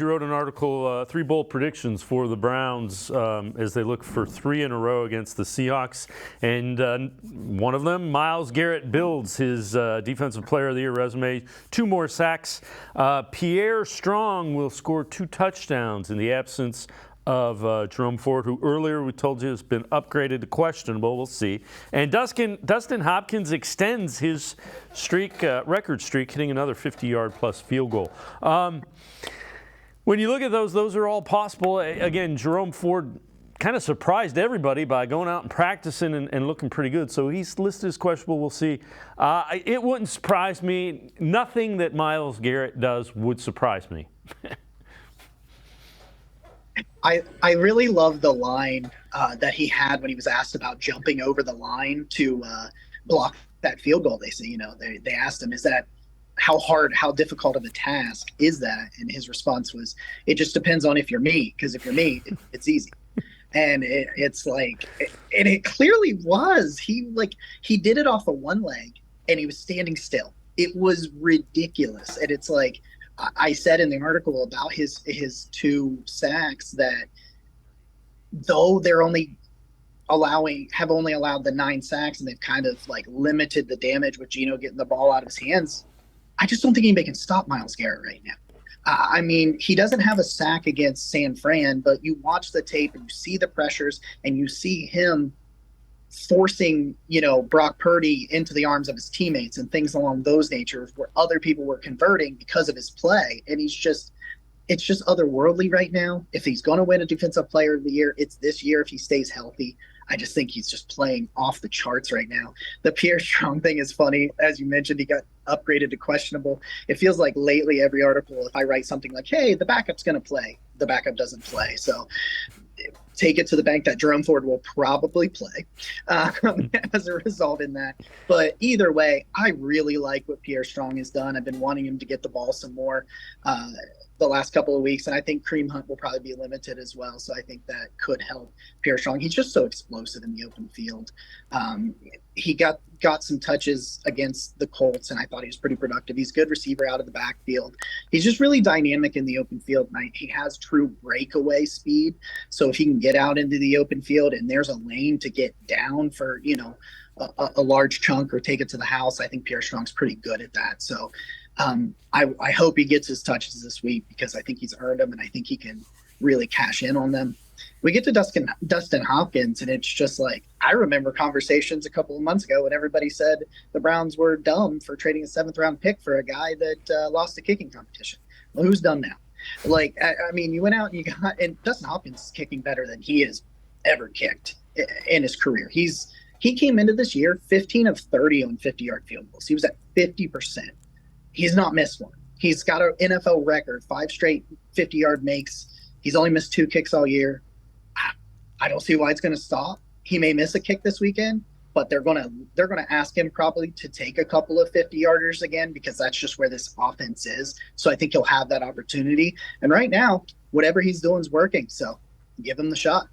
You wrote an article, 3 bold predictions for the Browns as they look for 3 in a row against the Seahawks. And one of them, Myles Garrett, builds his Defensive Player of the Year resume. 2 more sacks. Pierre Strong will score 2 touchdowns in the absence of Jerome Ford, who earlier we told you has been upgraded to questionable. We'll see. And Dustin Hopkins extends his record streak, hitting another 50-yard plus field goal. When you look at those are all possible. Again, Jerome Ford kind of surprised everybody by going out and practicing and looking pretty good. So he's listed as questionable. We'll see. It wouldn't surprise me. Nothing that Myles Garrett does would surprise me. I really love the line that he had when he was asked about jumping over the line to block that field goal. They say, they asked him, is that how difficult of a task is that? And his response was, it just depends on if you're me, because if you're me, it's easy. And it's like, and it clearly was. He did it off of one leg and he was standing still. It was ridiculous. And it's like, I said in the article about his 2 sacks that though they're have only allowed the 9 sacks and they've kind of like limited the damage with Geno getting the ball out of his hands, I just don't think anybody can stop Myles Garrett right now. I mean, he doesn't have a sack against San Fran, but you watch the tape and you see the pressures and you see him forcing, Brock Purdy into the arms of his teammates and things along those natures where other people were converting because of his play. And it's just otherworldly right now. If he's going to win a Defensive Player of the Year, it's this year if he stays healthy. I just think he's just playing off the charts right now. The Pierre Strong thing is funny. As you mentioned, he got upgraded to questionable. It feels like lately every article, if I write something like, hey, the backup's going to play, the backup doesn't play. So take it to the bank that Jerome Ford will probably play as a result in that. But either way, I really like what Pierre Strong has done. I've been wanting him to get the ball some more the last couple of weeks, and I think Kareem Hunt will probably be limited as well. So I think that could help Pierre Strong. He's just so explosive in the open field. He got some touches against the Colts, and I thought he was pretty productive. He's a good receiver out of the backfield. He's just really dynamic in the open field, and he has true breakaway speed. So if he can get out into the open field and there's a lane to get down for, a large chunk or take it to the house, I think Pierre Strong's pretty good at that. So I hope he gets his touches this week because I think he's earned them and I think he can really cash in on them. We get to Dustin Hopkins, and it's just like, I remember conversations a couple of months ago when everybody said the Browns were dumb for trading a 7th-round pick for a guy that lost a kicking competition. Well, who's done now? Like, I mean, you went out and and Dustin Hopkins is kicking better than he has ever kicked in his career. He came into this year 15 of 30 on 50-yard field goals. He was at 50%. He's not missed one. He's got an NFL record, 5 straight 50-yard makes. He's only missed 2 kicks all year. I don't see why it's going to stop. He may miss a kick this weekend, but they're going to ask him probably to take a couple of 50-yarders again because that's just where this offense is. So I think he'll have that opportunity. And right now, whatever he's doing is working. So give him the shot.